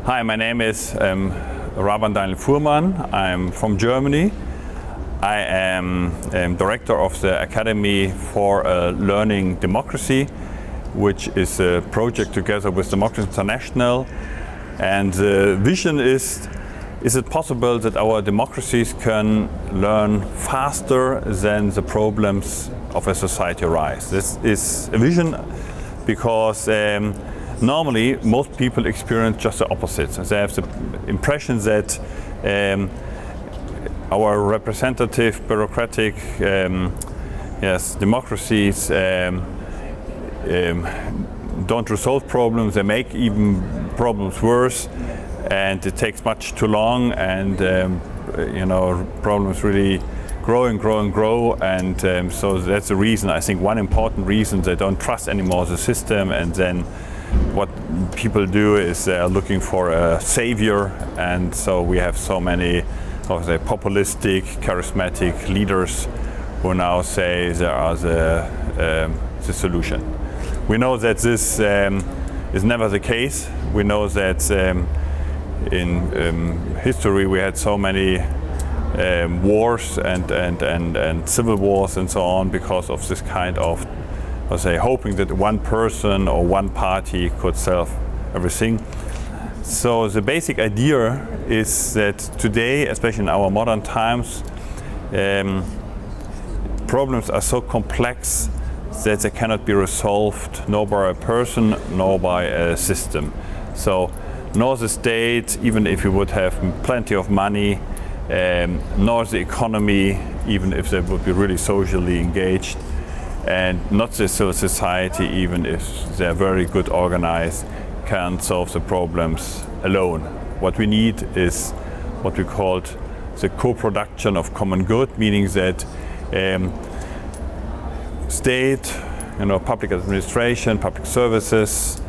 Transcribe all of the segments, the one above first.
Hi, my name is Raban Fuhrmann. I'm from Germany. I am director of the Academy for Learning Democracy, which is a project together with Democracy International. And the vision is it possible that our democracies can learn faster than the problems of a society arise? This is a vision because normally most people experience just the opposite. They have the impression that our representative, bureaucratic democracies don't resolve problems, they make even problems worse, and it takes much too long, and problems really grow and grow and grow, and so that's the reason, I think one important reason they don't trust anymore the system, and then what people do is they are looking for a savior, and so we have so many of the populistic, charismatic leaders who now say they are the solution. We know that this is never the case. We know that in history we had so many wars and civil wars and so on because of this kind of, hoping that one person or one party could solve everything. So the basic idea is that today, especially in our modern times, problems are so complex that they cannot be resolved nor by a person nor by a system. So nor the state, even if you would have plenty of money, nor the economy, even if they would be really socially engaged, and not the civil society, even if they're very good organized, can't solve the problems alone. What we need is what we call the co-production of common good, meaning that state, public administration, public services,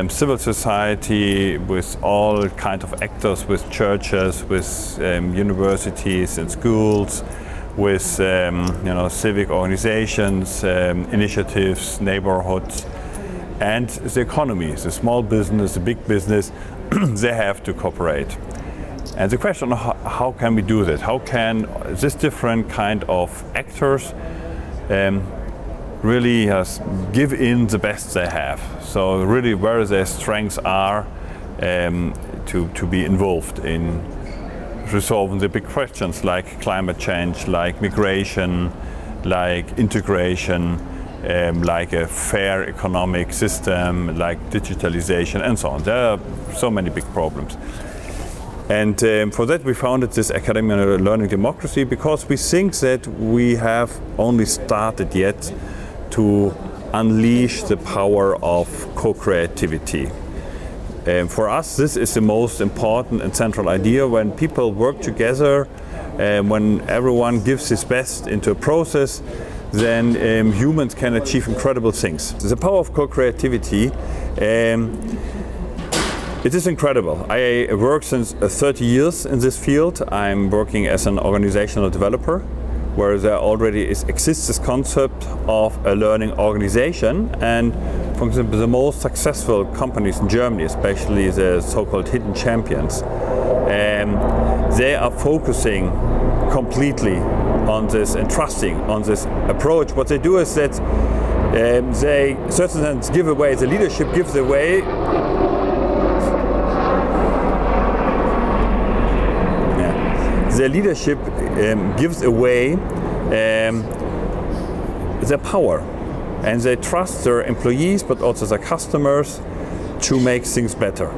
civil society, with all kinds of actors, with churches, with universities and schools, with civic organizations, initiatives, neighborhoods, and the economy, the small business, the big business, they have to cooperate. And the question, how can we do that? How can this different kind of actors really give in the best they have? So really where their strengths are to be involved in resolving the big questions like climate change, like migration, like integration, like a fair economic system, like digitalization and so on. There are so many big problems. And for that we founded this Academy on Learning Democracy because we think that we have only started yet to unleash the power of co-creativity. For us, this is the most important and central idea. When people work together, when everyone gives his best into a process, then humans can achieve incredible things. The power of co-creativity, it is incredible. I work since 30 years in this field. I'm working as an organizational developer, where there already exists this concept of a learning organization, and for example the most successful companies in Germany, especially the so-called hidden champions, they are focusing completely on this and trusting on this approach. What they do is that they certainly give away, the leadership gives away the leadership gives away their power, and they trust their employees but also their customers to make things better.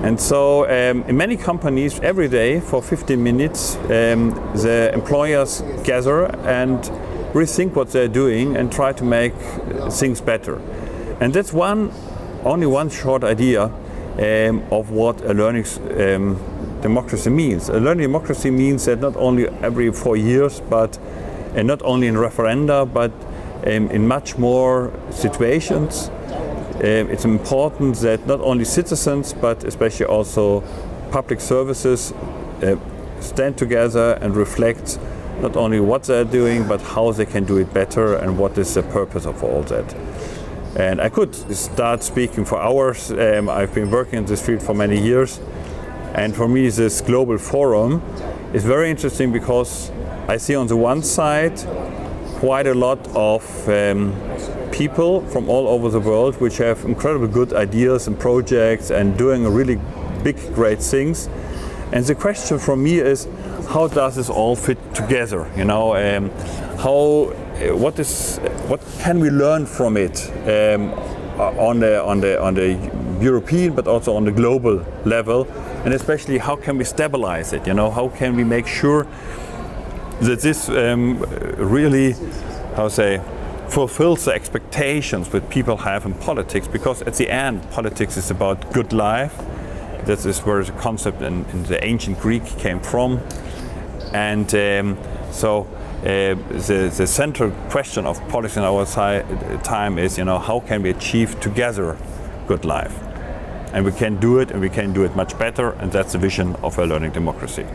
And so in many companies every day for 15 minutes the employers gather and rethink what they're doing and try to make things better. And that's only one short idea of what a learning democracy means. A learning democracy means that not only every 4 years, but not only in referenda, but in much more situations. It's important that not only citizens, but especially also public services stand together and reflect not only what they're doing, but how they can do it better and what is the purpose of all that. And I could start speaking for hours. I've been working in this field for many years. And for me, this global forum is very interesting because I see on the one side quite a lot of people from all over the world which have incredibly good ideas and projects and doing really big, great things. And the question for me is, how does this all fit together? You know, what can we learn from it on the European, but also on the global level, and especially how can we stabilize it? You know, how can we make sure that this really, fulfills the expectations that people have in politics? Because at the end, politics is about good life. That is where the concept in the ancient Greek came from, and the central question of politics in our time is, you know, how can we achieve together good life? And we can do it, and we can do it much better, and that's the vision of a learning democracy.